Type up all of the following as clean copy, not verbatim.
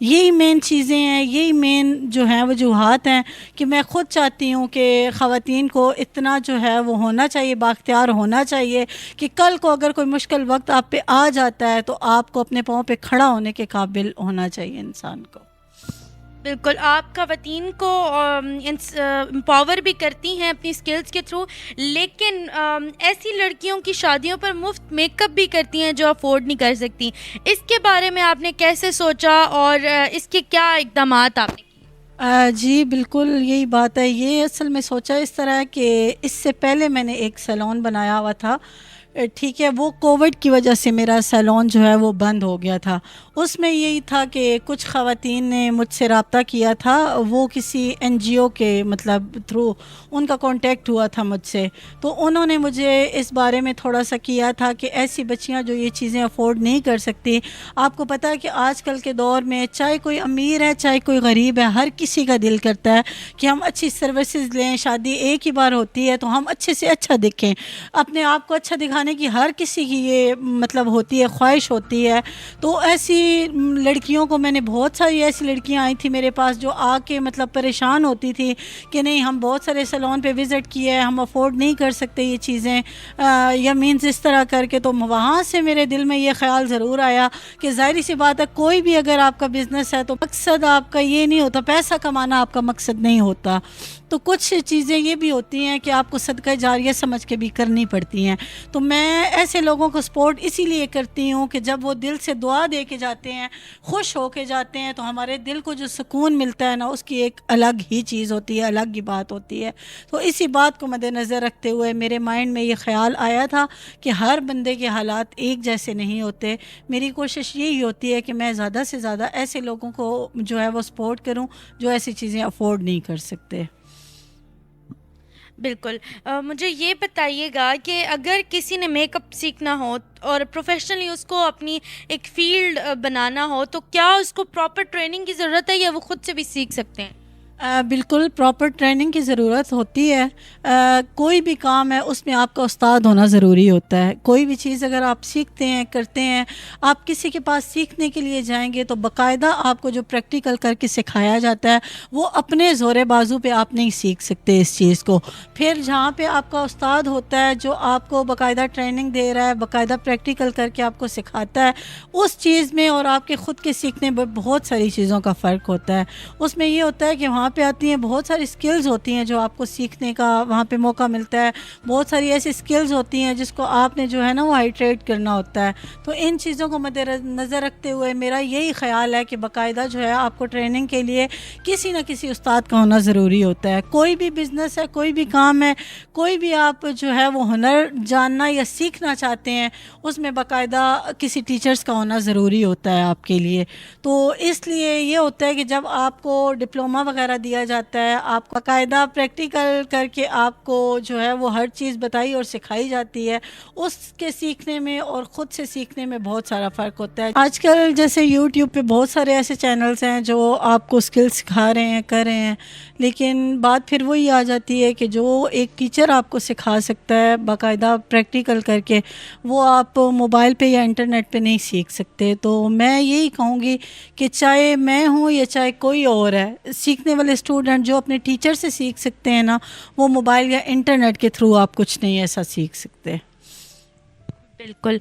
یہی مین چیزیں ہیں، یہی مین جو ہیں وجوہات ہیں کہ میں خود چاہتی ہوں کہ خواتین کو اتنا جو ہے وہ ہونا چاہیے، بااختیار ہونا چاہیے کہ کل کو اگر کوئی مشکل وقت آپ پہ آ جاتا ہے تو آپ کو اپنے پاؤں پہ کھڑا ہونے کے قابل ہونا چاہیے انسان کو۔ بالکل، آپ خواتین کو امپاور بھی کرتی ہیں اپنی سکلز کے تھرو، لیکن ایسی لڑکیوں کی شادیوں پر مفت میک اپ بھی کرتی ہیں جو افورڈ نہیں کر سکتی۔ اس کے بارے میں آپ نے کیسے سوچا اور اس کے کیا اقدامات آپ نے کیے؟ جی بالکل یہی بات ہے۔ یہ اصل میں سوچا اس طرح ہے کہ اس سے پہلے میں نے ایک سیلون بنایا ہوا تھا، ٹھیک ہے، وہ کووڈ کی وجہ سے میرا سیلون جو ہے وہ بند ہو گیا تھا۔ اس میں یہی تھا کہ کچھ خواتین نے مجھ سے رابطہ کیا تھا، وہ کسی این جی او کے مطلب تھرو ان کا کانٹیکٹ ہوا تھا مجھ سے، تو انہوں نے مجھے اس بارے میں تھوڑا سا کیا تھا کہ ایسی بچیاں جو یہ چیزیں افورڈ نہیں کر سکتی، آپ کو پتہ ہے کہ آج کل کے دور میں چاہے کوئی امیر ہے چاہے کوئی غریب ہے، ہر کسی کا دل کرتا ہے کہ ہم اچھی سروسز لیں، شادی ایک ہی بار ہوتی ہے تو ہم اچھے سے اچھا دکھیں، اپنے آپ کو اچھا دکھانے کی ہر کسی کی یہ مطلب ہوتی ہے، خواہش ہوتی ہے۔ تو ایسی لڑکیوں کو میں نے بہت ساری ایسی لڑکیاں آئی تھی میرے پاس جو آ کے مطلب پریشان ہوتی تھی کہ نہیں ہم بہت سارے سیلون پہ وزٹ کیے ہیں، ہم افورڈ نہیں کر سکتے یہ چیزیں، یا مینز اس طرح کر کے۔ تو وہاں سے میرے دل میں یہ خیال ضرور آیا کہ ظاہری سی بات ہے، کوئی بھی اگر آپ کا بزنس ہے تو مقصد آپ کا یہ نہیں ہوتا، پیسہ کمانا آپ کا مقصد نہیں ہوتا، تو کچھ چیزیں یہ بھی ہوتی ہیں کہ آپ کو صدقہ جاریہ سمجھ کے بھی کرنی پڑتی ہیں۔ تو میں ایسے لوگوں کو سپورٹ اسی لیے کرتی ہوں کہ جب وہ دل سے دعا دے کے جاتے ہیں، خوش ہو کے جاتے ہیں، تو ہمارے دل کو جو سکون ملتا ہے نا، اس کی ایک الگ ہی چیز ہوتی ہے، الگ ہی بات ہوتی ہے۔ تو اسی بات کو مد نظر رکھتے ہوئے میرے مائنڈ میں یہ خیال آیا تھا کہ ہر بندے کے حالات ایک جیسے نہیں ہوتے، میری کوشش یہی ہوتی ہے کہ میں زیادہ سے زیادہ ایسے لوگوں کو جو ہے وہ سپورٹ کروں جو ایسی چیزیں افورڈ نہیں کر سکتے۔ بالکل، مجھے یہ بتائیے گا کہ اگر کسی نے میک اپ سیکھنا ہو اور پروفیشنلی اس کو اپنی ایک فیلڈ بنانا ہو تو کیا اس کو پراپر ٹریننگ کی ضرورت ہے یا وہ خود سے بھی سیکھ سکتے ہیں؟ بالکل پراپر ٹریننگ کی ضرورت ہوتی ہے۔ کوئی بھی کام ہے اس میں آپ کا استاد ہونا ضروری ہوتا ہے۔ کوئی بھی چیز اگر آپ سیکھتے ہیں، کرتے ہیں، آپ کسی کے پاس سیکھنے کے لیے جائیں گے تو باقاعدہ آپ کو جو پریکٹیکل کر کے سکھایا جاتا ہے وہ اپنے زور بازو پہ آپ نہیں سیکھ سکتے اس چیز کو۔ پھر جہاں پہ آپ کا استاد ہوتا ہے جو آپ کو باقاعدہ ٹریننگ دے رہا ہے، باقاعدہ پریکٹیکل کر کے آپ کو سکھاتا ہے، اس چیز میں اور آپ کے خود کے سیکھنے میں بہت ساری چیزوں کا فرق ہوتا ہے۔ اس میں یہ ہوتا ہے کہ وہاں پہ آتی ہیں بہت ساری سکلز ہوتی ہیں جو آپ کو سیکھنے کا وہاں پہ موقع ملتا ہے، بہت ساری ایسی سکلز ہوتی ہیں جس کو آپ نے جو ہے نا وہ ہائیٹریٹ کرنا ہوتا ہے۔ تو ان چیزوں کو مد نظر رکھتے ہوئے میرا یہی خیال ہے کہ باقاعدہ جو ہے آپ کو ٹریننگ کے لیے کسی نہ کسی استاد کا ہونا ضروری ہوتا ہے۔ کوئی بھی بزنس ہے، کوئی بھی کام ہے، کوئی بھی آپ جو ہے وہ ہنر جاننا یا سیکھنا چاہتے ہیں، اس میں باقاعدہ کسی ٹیچرز کا ہونا ضروری ہوتا ہے آپ کے لیے۔ تو اس لیے یہ ہوتا ہے کہ جب آپ کو ڈپلومہ وغیرہ دیا جاتا ہے، آپ کو باقاعدہ پریکٹیکل کر کے آپ کو جو ہے وہ ہر چیز بتائی اور سکھائی جاتی ہے، اس کے سیکھنے میں اور خود سے سیکھنے میں بہت سارا فرق ہوتا ہے۔ آج کل جیسے یوٹیوب پہ بہت سارے ایسے چینلز ہیں جو آپ کو اسکل سکھا رہے ہیں، کر رہے ہیں، لیکن بات پھر وہی آ جاتی ہے کہ جو ایک ٹیچر آپ کو سکھا سکتا ہے باقاعدہ پریکٹیکل کر کے، وہ آپ موبائل پہ یا انٹرنیٹ پہ نہیں سیکھ سکتے۔ تو میں یہی کہوں گی کہ چاہے میں ہوں یا چاہے کوئی اور ہے، سیکھنے والے اسٹوڈنٹ جو اپنے ٹیچر سے سیکھ سکتے ہیں نا، وہ موبائل یا انٹرنیٹ کے تھرو آپ کچھ نہیں ایسا سیکھ سکتے۔ بالکل،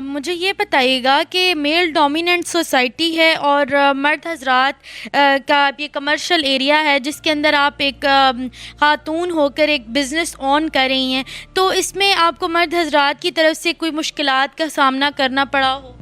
مجھے یہ بتائیے گا کہ میل ڈومیننٹ سوسائٹی ہے اور مرد حضرات کا یہ کمرشل ایریا ہے جس کے اندر آپ ایک خاتون ہو کر ایک بزنس آن کر رہی ہیں، تو اس میں آپ کو مرد حضرات کی طرف سے کوئی مشکلات کا سامنا کرنا پڑا ہو؟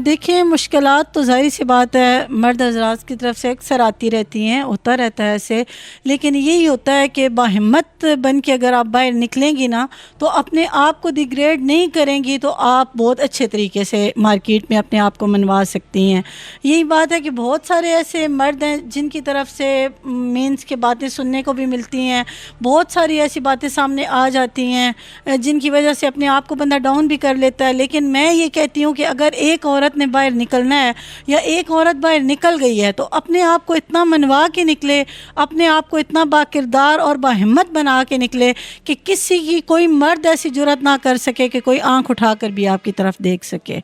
دیکھیں مشکلات تو ظاہری سی بات ہے مرد حضرات کی طرف سے اکثر آتی رہتی ہیں، ہوتا رہتا ہے ایسے، لیکن یہی ہوتا ہے کہ باہمت بن کے اگر آپ باہر نکلیں گی نا تو اپنے آپ کو ڈیگریڈ نہیں کریں گی تو آپ بہت اچھے طریقے سے مارکیٹ میں اپنے آپ کو منوا سکتی ہیں۔ یہی بات ہے کہ بہت سارے ایسے مرد ہیں جن کی طرف سے مینس کے باتیں سننے کو بھی ملتی ہیں، بہت ساری ایسی باتیں سامنے آ جاتی ہیں جن کی وجہ سے اپنے آپ کو بندہ ڈاؤن بھی کر لیتا ہے، لیکن میں یہ کہتی ہوں کہ اگر ایک عورت نے باہر نکلنا ہے یا ایک عورت باہر نکل گئی ہے تو اپنے آپ کو اتنا منوا کے نکلے، اپنے آپ کو اتنا باکردار اور باہمت بنا کے نکلے کہ کسی کی کوئی مرد ایسی جرات نہ کر سکے کہ کوئی آنکھ اٹھا کر بھی آپ کی طرف دیکھ سکے۔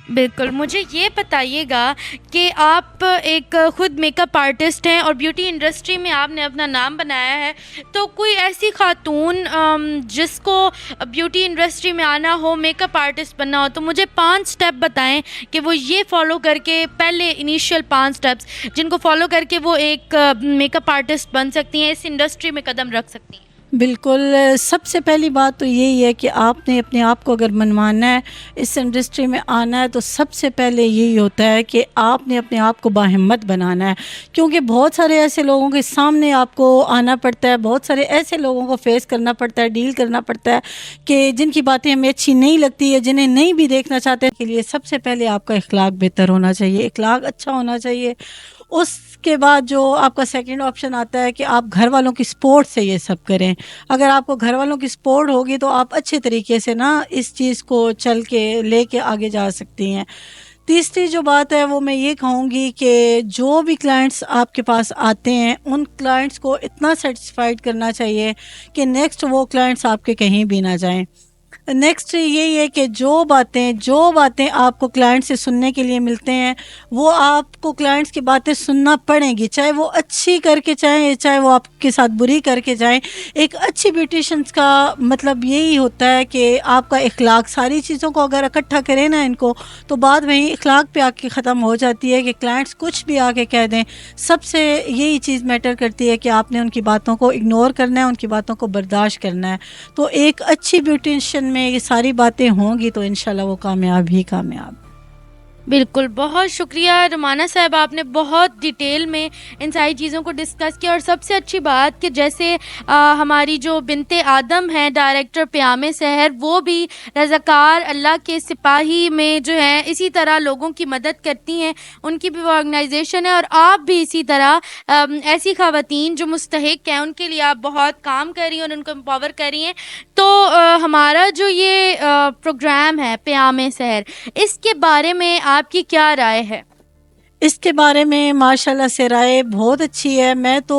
بالکل، مجھے یہ بتائیے گا کہ آپ ایک خود میک اپ آرٹسٹ ہیں اور بیوٹی انڈسٹری میں آپ نے اپنا نام بنایا ہے، تو کوئی ایسی خاتون جس کو بیوٹی انڈسٹری میں آنا ہو، میک اپ آرٹسٹ بننا ہو، تو مجھے 5 سٹیپ بتائیں کہ وہ یہ فالو کر کے، پہلے انیشیل 5 سٹیپس جن کو فالو کر کے وہ ایک میک اپ آرٹسٹ بن سکتی ہیں، اس انڈسٹری میں قدم رکھ سکتی ہیں۔ بالکل، سب سے پہلی بات تو یہی ہے کہ آپ نے اپنے آپ کو اگر منوانا ہے، اس انڈسٹری میں آنا ہے، تو سب سے پہلے یہی ہوتا ہے کہ آپ نے اپنے آپ کو باہمت بنانا ہے، کیونکہ بہت سارے ایسے لوگوں کے سامنے آپ کو آنا پڑتا ہے، بہت سارے ایسے لوگوں کو فیس کرنا پڑتا ہے، ڈیل کرنا پڑتا ہے کہ جن کی باتیں ہمیں اچھی نہیں لگتی ہے، جنہیں نہیں بھی دیکھنا چاہتے کے لیے سب سے پہلے آپ کا اخلاق بہتر ہونا چاہیے، اخلاق اچھا ہونا چاہیے۔ اس کے بعد جو آپ کا سیکنڈ آپشن آتا ہے کہ آپ گھر والوں کی سپورٹ سے یہ سب کریں۔ اگر آپ کو گھر والوں کی سپورٹ ہوگی تو آپ اچھے طریقے سے نا اس چیز کو چل کے لے کے آگے جا سکتی ہیں۔ تیسری جو بات ہے وہ میں یہ کہوں گی کہ جو بھی کلائنٹس آپ کے پاس آتے ہیں ان کلائنٹس کو اتنا سیٹسفائیڈ کرنا چاہیے کہ نیکسٹ وہ کلائنٹس آپ کے کہیں بھی نہ جائیں۔ نیکسٹ یہی ہے کہ جو باتیں آپ کو کلائنٹ سے سننے کے لیے ملتے ہیں وہ آپ کو کلائنٹس کی باتیں سننا پڑیں گی، چاہے وہ اچھی کر کے چاہے وہ آپ کے ساتھ بری کر کے جائیں۔ ایک اچھی بیوٹیشنس کا مطلب یہی ہوتا ہے کہ آپ کا اخلاق، ساری چیزوں کو اگر اکٹھا کریں نا ان کو، تو بعد وہیں اخلاق پہ آ کے ختم ہو جاتی ہے کہ کلائنٹس کچھ بھی آ کے کہہ دیں۔ سب سے یہی چیز میٹر کرتی ہے کہ آپ نے ان کی باتوں کو اگنور کرنا ہے، ان کی باتوں کو برداشت کرنا ہے۔ تو ایک اچھی بیوٹیشین میں یہ ساری باتیں ہوں گی تو انشاءاللہ وہ کامیاب ہی کامیاب۔ بالکل، بہت شکریہ رومانہ صاحب، آپ نے بہت ڈیٹیل میں ان ساری چیزوں کو ڈسکس کیا، اور سب سے اچھی بات کہ جیسے ہماری جو بنت آدم ہیں ڈائریکٹر پیام سحر، وہ بھی رضاکار اللہ کے سپاہی میں جو ہیں اسی طرح لوگوں کی مدد کرتی ہیں، ان کی بھی وہ آرگنائزیشن ہے، اور آپ بھی اسی طرح ایسی خواتین جو مستحق ہیں ان کے لیے آپ بہت کام کر رہی ہیں اور ان کو امپاور کر رہی ہیں۔ تو ہمارا جو یہ پروگرام ہے پیام سحر، اس کے بارے میں آپ کی کیا رائے ہے؟ اس کے بارے میں ماشاءاللہ سے رائے بہت اچھی ہے۔ میں تو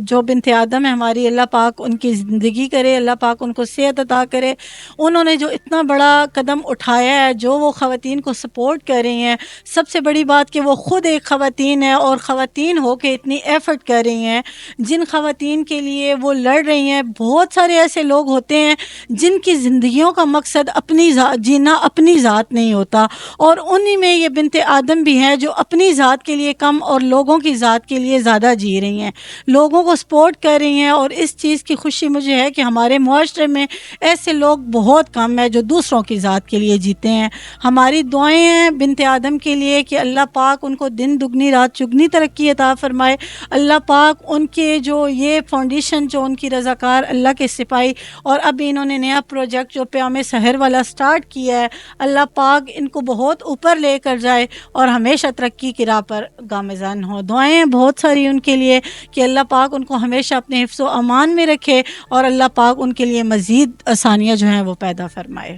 جو بنت آدم ہے ہماری، اللہ پاک ان کی زندگی کرے، اللہ پاک ان کو صحت عطا کرے۔ انہوں نے جو اتنا بڑا قدم اٹھایا ہے، جو وہ خواتین کو سپورٹ کر رہی ہیں، سب سے بڑی بات کہ وہ خود ایک خواتین ہے اور خواتین ہو کے اتنی ایفرٹ کر رہی ہیں، جن خواتین کے لیے وہ لڑ رہی ہیں۔ بہت سارے ایسے لوگ ہوتے ہیں جن کی زندگیوں کا مقصد اپنی جینا اپنی ذات نہیں ہوتا، اور انہی میں یہ بنت آدم بھی ہیں جو اپنی ذات کے لیے کم اور لوگوں کی ذات کے لیے زیادہ جی رہی ہیں، لوگوں کو سپورٹ کر رہی ہیں۔ اور اس چیز کی خوشی مجھے ہے کہ ہمارے معاشرے میں ایسے لوگ بہت کم ہیں جو دوسروں کی ذات کے لیے جیتے ہیں۔ ہماری دعائیں ہیں بنت آدم کے لیے کہ اللہ پاک ان کو دن دگنی رات چگنی ترقی عطا فرمائے۔ اللہ پاک ان کے جو یہ فاؤنڈیشن جو ان کی رضاکار اللہ کے سپاہی، اور اب انہوں نے نیا پروجیکٹ جو پیام سحر والا سٹارٹ کیا ہے، اللہ پاک ان کو بہت اوپر لے کر جائے اور ہمیشہ ترقی کی راہ پر گامزن ہو۔ دعائیں بہت ساری ان کے لیے کہ اللہ پاک ان کو ہمیشہ اپنے حفظ و امان میں رکھے اور اللہ پاک ان کے لیے مزید آسانیاں جو ہیں وہ پیدا فرمائے۔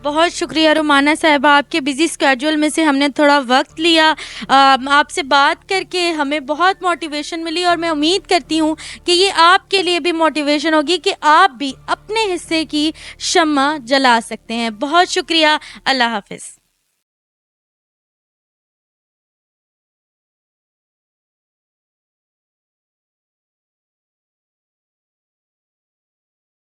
بہت شکریہ رومانہ صاحبہ، آپ کے بزی اسکیجول میں سے ہم نے تھوڑا وقت لیا، آپ سے بات کر کے ہمیں بہت موٹیویشن ملی، اور میں امید کرتی ہوں کہ یہ آپ کے لیے بھی موٹیویشن ہوگی کہ آپ بھی اپنے حصے کی شمع جلا سکتے ہیں۔ بہت شکریہ، اللہ حافظ۔